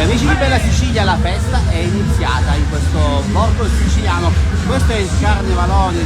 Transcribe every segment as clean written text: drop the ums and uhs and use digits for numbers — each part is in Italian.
Amici di Bella Sicilia, la festa è iniziata in questo borgo siciliano. Questo è il carnevalone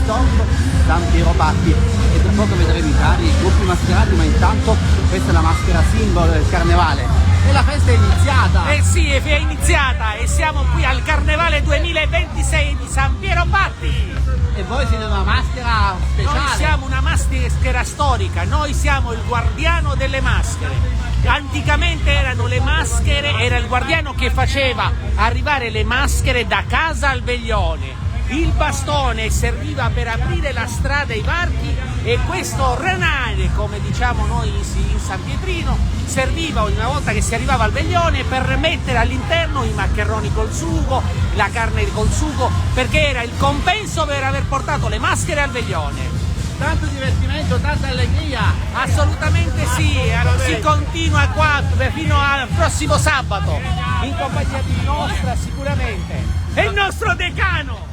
storico San Piero Batti, e tra poco vedremo i carri, i gruppi mascherati, ma intanto questa è la maschera simbolo del carnevale. E la festa è iniziata! Eh sì, è iniziata e siamo qui al Carnevale 2026 di San Piero Batti! E voi siete una maschera speciale? Noi siamo una maschera storica, noi siamo il guardiano delle maschere. Anticamente erano le maschere, era il guardiano che faceva arrivare le maschere da casa al veglione. Il bastone serviva per aprire la strada ai varchi e questo renare, come diciamo noi in San Pietrino, serviva ogni volta che si arrivava al veglione per mettere all'interno i maccheroni col sugo, la carne col sugo, perché era il compenso per aver portato le maschere al veglione. Tanto divertimento, tanta allegria. Assolutamente sì, si continua qua fino al prossimo sabato, in compagnia di nostra sicuramente. E il nostro decano!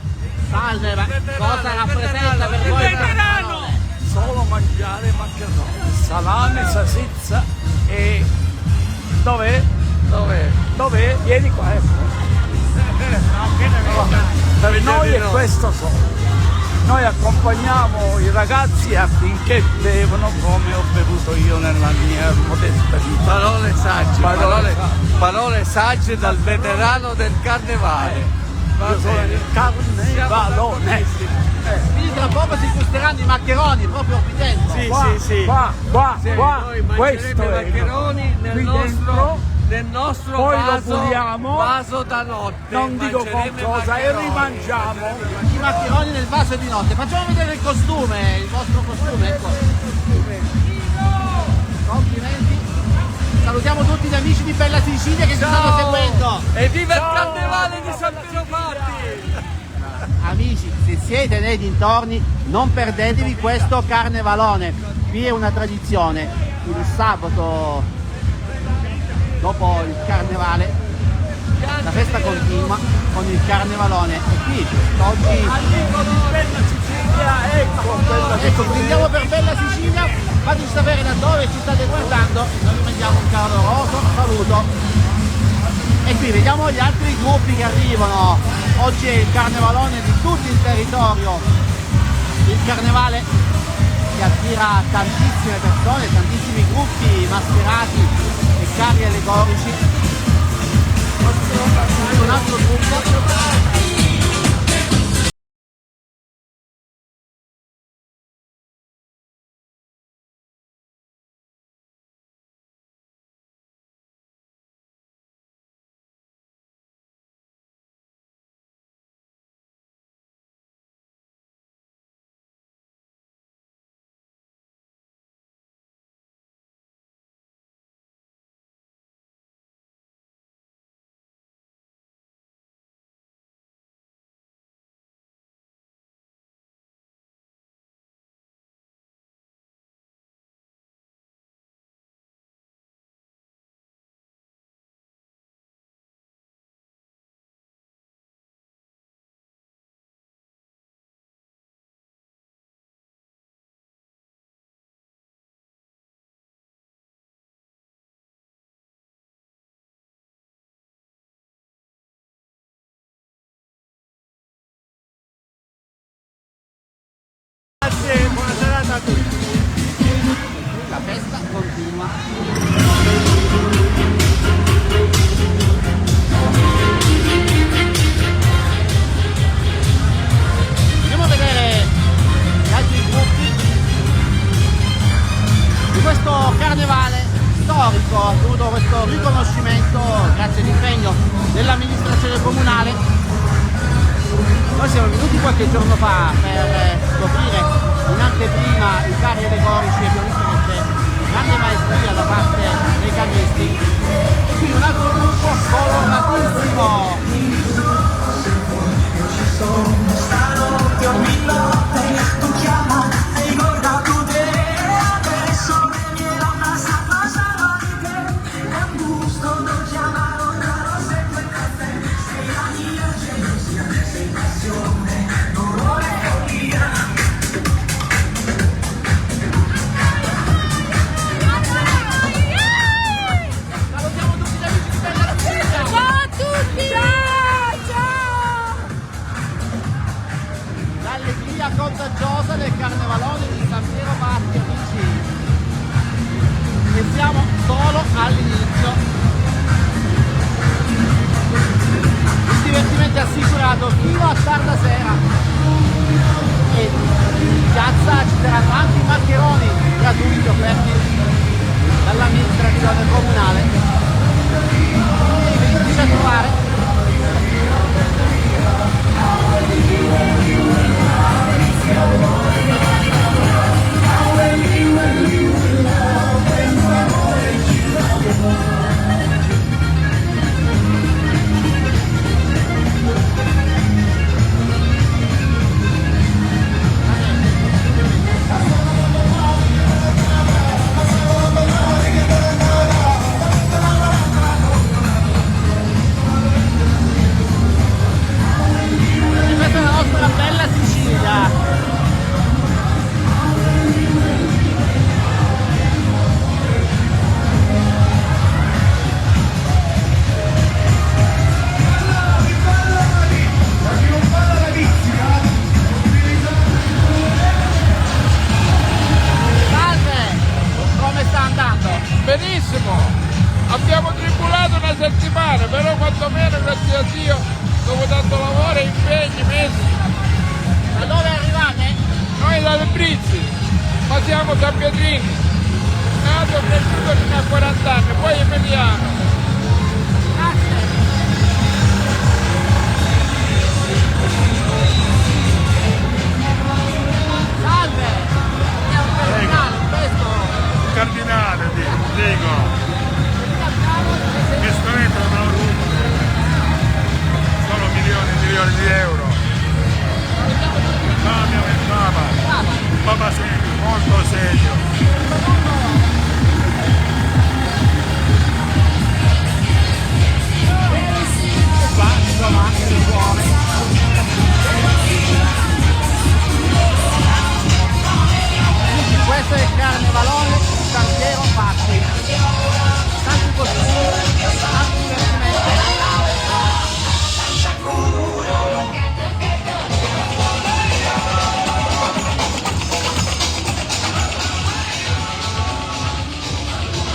Salve, ma cosa rappresenta per Il voi? veterano! Solo mangiare maccheroni, salame, salsiccia e... Dov'è? Vieni qua, Per noi è questo solo. Noi accompagniamo i ragazzi affinché bevono come ho bevuto io nella mia modesta vita. Parole sagge dal veterano del carnevale. Io sono il carnevalone. Quindi tra poco si gusteranno i maccheroni proprio qui dentro. Sì. Qua, Noi questo mangeremo è i maccheroni nel nostro poi vaso, lo puliamo, vaso da notte. non dico con Mangeremo i cosa, e maccheroni. rimangiamo. I maccheroni nel vaso di notte. Facciamo vedere il costume, il vostro costume, ecco. Complimenti. Salutiamo tutti gli amici di Bella Sicilia che ci stanno seguendo. E viva il carnevale di San Piero Batti! Amici, se siete nei dintorni non perdetevi questo carnevalone. Qui è una tradizione. Il sabato dopo il carnevale la festa continua con il carnevalone. E qui oggi ecco, brindiamo per Bella Sicilia. Fateci sapere da dove ci state guardando. Noi vi mandiamo un caloroso saluto. E qui vediamo gli altri gruppi che arrivano. Oggi è il carnevalone di tutto il territorio. Il carnevale che attira tantissime persone, tantissimi gruppi mascherati e carri allegorici. Un altro gruppo. Buona serata a tutti. La festa continua. Andiamo a vedere gli altri gruppi di questo carnevale storico. Ha avuto questo riconoscimento grazie all'impegno dell'amministrazione comunale. Noi siamo venuti qualche giorno fa per scoprire in anteprima i carri allegorici e abbiamo visto che c'è grande maestria da parte dei carristi. E quindi un altro gruppo coloratissimo. Abbiamo tribulato una settimana, però quantomeno grazie a Dio, dopo tanto lavoro e impegni messi. Da dove arrivate? Noi dalle Brizzi, ma siamo San Pietrini, nato e cresciuto fino a 40 anni, poi Emiliano. Grazie. Salve! È un cardinale, questo! Cardinale, dico, che strumento non lo rubo, sono milioni e milioni di euro. No, mio papà serio, molto serio. Questo è il carnevalone Santero Patti. Tanti costumi, tanti divertimenti.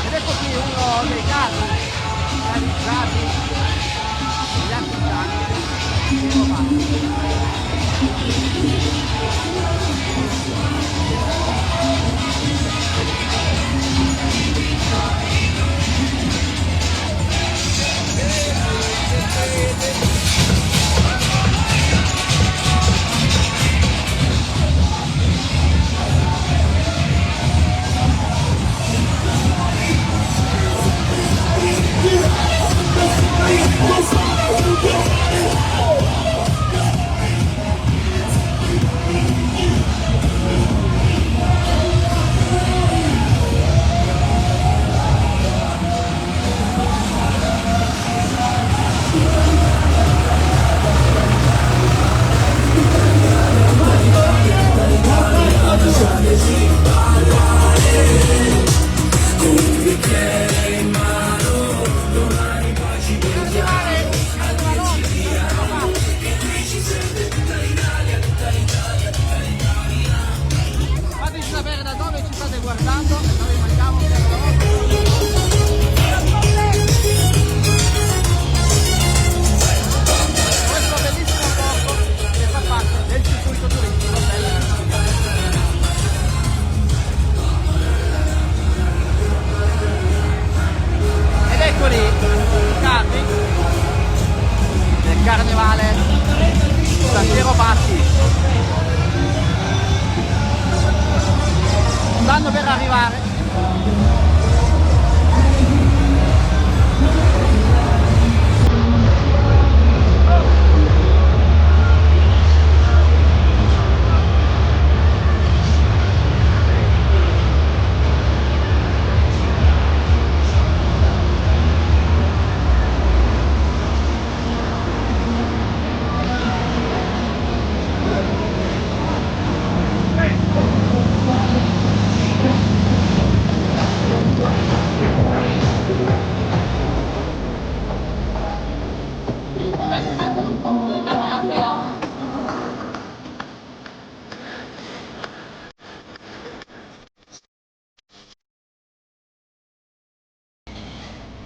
Ed ecco qui uno dei casi realizzati dagli artigiani Santero Patti. Fateci sapere da dove ci state guardando e noi mangiamo un questo bellissimo porto che fa parte del circuito turistico della Sicilia. Ed eccoli i carri del carnevale Santero Patti. Stanno per arrivare.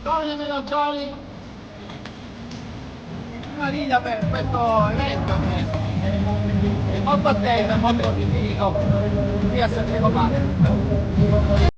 Giorni meno giorni, una linea per questo evento che è molto attesa, molto difficile qui a Santero Patti.